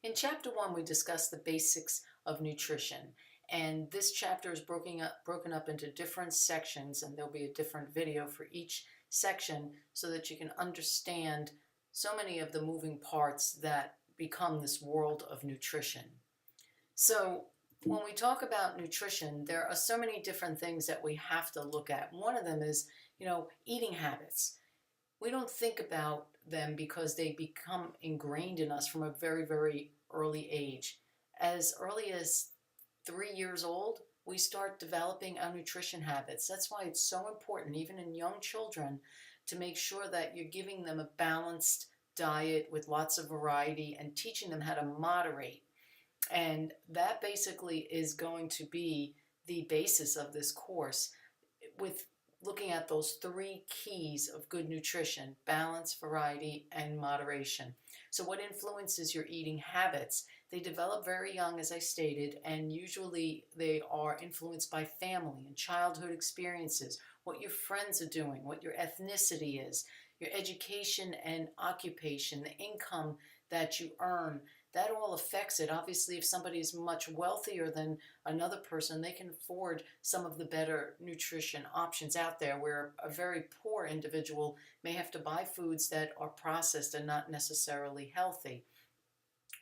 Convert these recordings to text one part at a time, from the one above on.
In chapter 1, we discussed the basics of nutrition, and this chapter is broken up into different sections, and there'll be a different video for each section so that you can understand so many of the moving parts that become this world of nutrition. So when we talk about nutrition, there are so many different things that we have to look at. One of them is, eating habits. We don't think about them because they become ingrained in us from a very, very early age. As early as 3 years old, we start developing our nutrition habits. That's why it's so important, even in young children, to make sure that you're giving them a balanced diet with lots of variety and teaching them how to moderate. And that basically is going to be the basis of this course, with looking at those 3 keys of good nutrition: balance, variety, and moderation. So what influences your eating habits? They develop very young, as I stated, and usually they are influenced by family and childhood experiences, what your friends are doing, what your ethnicity is, your education and occupation, the income that you earn. That all affects it. Obviously, if somebody is much wealthier than another person, they can afford some of the better nutrition options out there, where a very poor individual may have to buy foods that are processed and not necessarily healthy.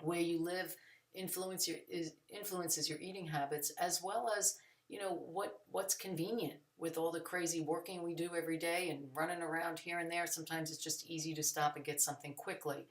Where you live influences your eating habits, as well as what's convenient. With all the crazy working we do every day and running around here and there, sometimes it's just easy to stop and get something quickly.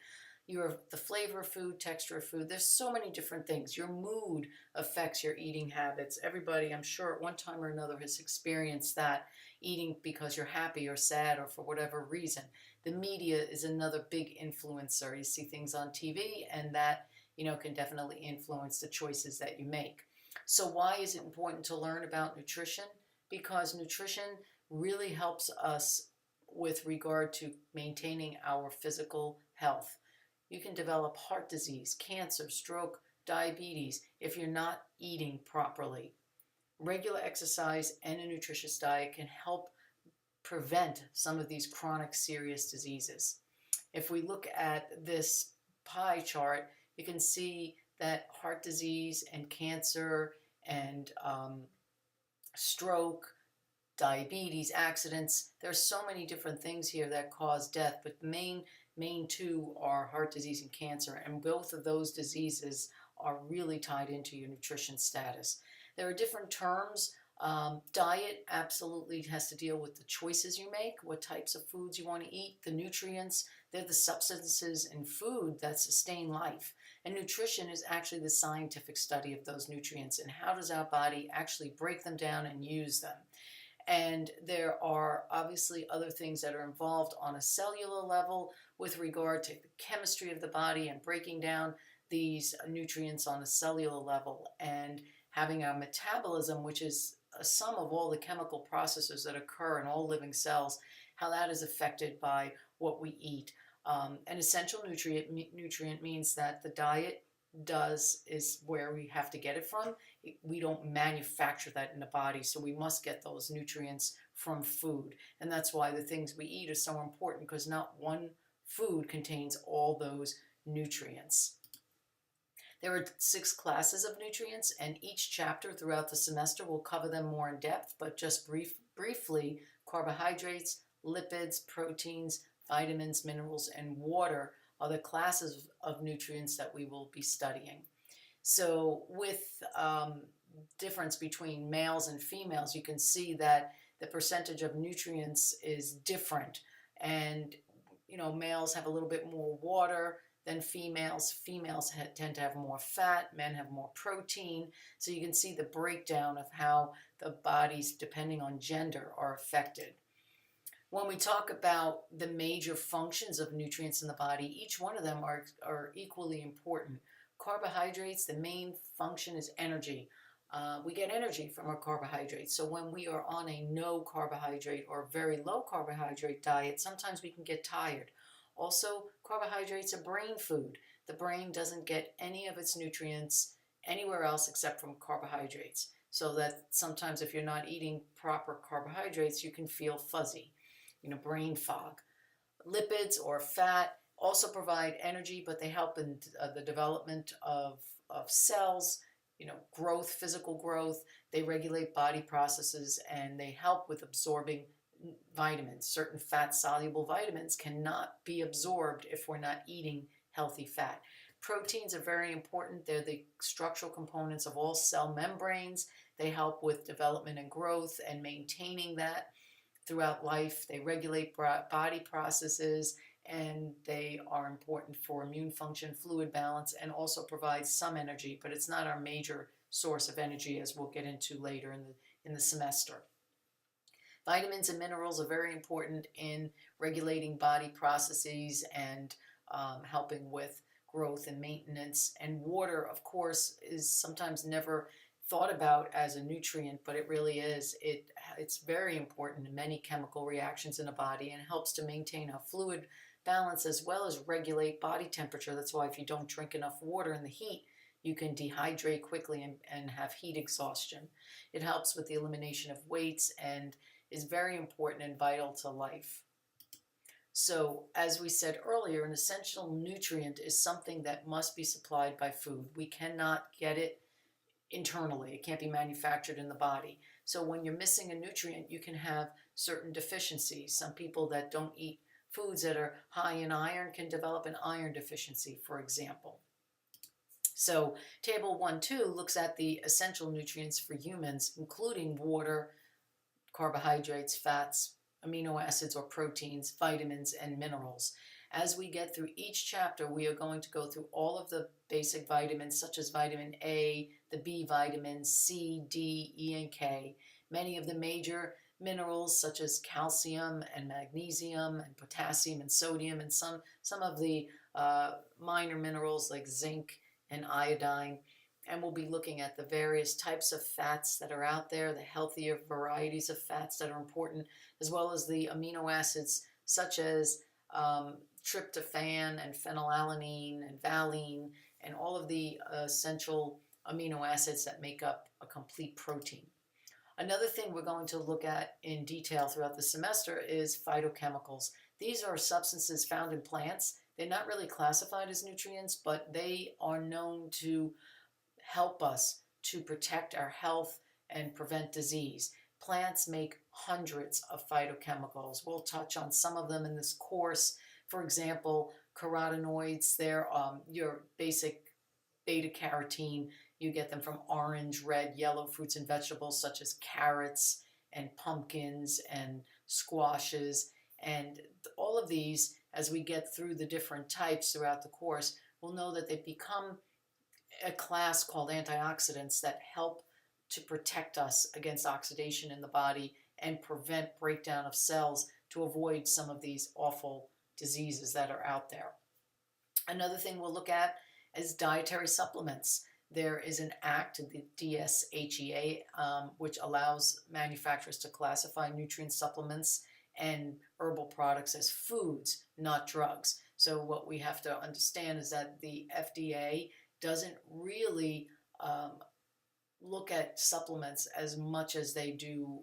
The flavor of food, texture of food, there's so many different things. Your mood affects your eating habits. Everybody, I'm sure, at one time or another has experienced that, eating because you're happy or sad or for whatever reason. The media is another big influencer. You see things on TV, and that can definitely influence the choices that you make. So why is it important to learn about nutrition? Because nutrition really helps us with regard to maintaining our physical health. You can develop heart disease, cancer, stroke, diabetes if you're not eating properly. Regular exercise and a nutritious diet can help prevent some of these chronic serious diseases. If we look at this pie chart, you can see that heart disease and cancer and stroke, diabetes, accidents, there's so many different things here that cause death, but the main two are heart disease and cancer, and both of those diseases are really tied into your nutrition status. There are different terms. Diet absolutely has to deal with the choices you make, what types of foods you want to eat. The nutrients, they're the substances in food that sustain life. And nutrition is actually the scientific study of those nutrients and how does our body actually break them down and use them. And there are obviously other things that are involved on a cellular level with regard to the chemistry of the body and breaking down these nutrients on a cellular level, and having our metabolism, which is a sum of all the chemical processes that occur in all living cells, how that is affected by what we eat. An essential nutrient means that the diet is where we have to get it from. We don't manufacture that in the body, so we must get those nutrients from food. And that's why the things we eat are so important, because not one food contains all those nutrients. There are 6 classes of nutrients, and each chapter throughout the semester will cover them more in depth, but just briefly, carbohydrates, lipids, proteins, vitamins, minerals, and water are the classes of nutrients that we will be studying. So with difference between males and females, you can see that the percentage of nutrients is different. And males have a little bit more water than females. Females tend to have more fat. Men have more protein. So you can see the breakdown of how the bodies, depending on gender, are affected. When we talk about the major functions of nutrients in the body, each one of them are equally important. Carbohydrates, the main function is energy. We get energy from our carbohydrates. So when we are on a no carbohydrate or very low carbohydrate diet, sometimes we can get tired. Also, carbohydrates are brain food. The brain doesn't get any of its nutrients anywhere else except from carbohydrates. So that sometimes if you're not eating proper carbohydrates, you can feel fuzzy, brain fog. Lipids or fat also provide energy, but they help in the development of cells, growth, physical growth. They regulate body processes, and they help with absorbing vitamins. Certain fat-soluble vitamins cannot be absorbed if we're not eating healthy fat. Proteins are very important. They're the structural components of all cell membranes. They help with development and growth and maintaining that throughout life. They regulate body processes, and they are important for immune function, fluid balance, and also provide some energy, but it's not our major source of energy, as we'll get into later in the semester. Vitamins and minerals are very important in regulating body processes and helping with growth and maintenance. And water, of course, is sometimes never thought about as a nutrient, but it really is. It's very important in many chemical reactions in the body, and helps to maintain a fluid balance as well as regulate body temperature. That's why if you don't drink enough water in the heat, you can dehydrate quickly and have heat exhaustion. It helps with the elimination of weights and is very important and vital to life. So, as we said earlier, an essential nutrient is something that must be supplied by food. We cannot get it internally. It can't be manufactured in the body. So when you're missing a nutrient, you can have certain deficiencies. Some people that don't eat foods that are high in iron can develop an iron deficiency, for example. So Table 1.2 looks at the essential nutrients for humans, including water, carbohydrates, fats, amino acids or proteins, vitamins, and minerals. As we get through each chapter, we are going to go through all of the basic vitamins, such as vitamin A, the B vitamins, C, D, E, and K, many of the major minerals, such as calcium and magnesium and potassium and sodium, and some of the minor minerals like zinc and iodine. And we'll be looking at the various types of fats that are out there, the healthier varieties of fats that are important, as well as the amino acids such as tryptophan and phenylalanine and valine, and all of the essential amino acids that make up a complete protein. Another thing we're going to look at in detail throughout the semester is phytochemicals. These are substances found in plants. They're not really classified as nutrients, but they are known to help us to protect our health and prevent disease. Plants make hundreds of phytochemicals. We'll touch on some of them in this course. For example, carotenoids, they're your basic beta-carotene. You get them from orange, red, yellow fruits and vegetables such as carrots and pumpkins and squashes. And all of these, as we get through the different types throughout the course, we'll know that they become a class called antioxidants that help to protect us against oxidation in the body and prevent breakdown of cells to avoid some of these awful diseases that are out there. Another thing we'll look at is dietary supplements. There is an act, the DSHEA, which allows manufacturers to classify nutrient supplements and herbal products as foods, not drugs. So what we have to understand is that the FDA doesn't really look at supplements as much as they do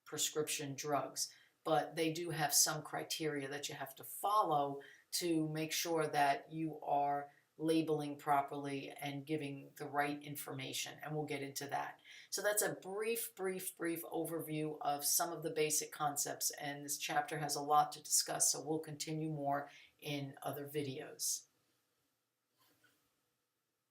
prescription drugs, but they do have some criteria that you have to follow to make sure that you are labeling properly and giving the right information, and we'll get into that. So that's a brief overview of some of the basic concepts, and this chapter has a lot to discuss, so we'll continue more in other videos.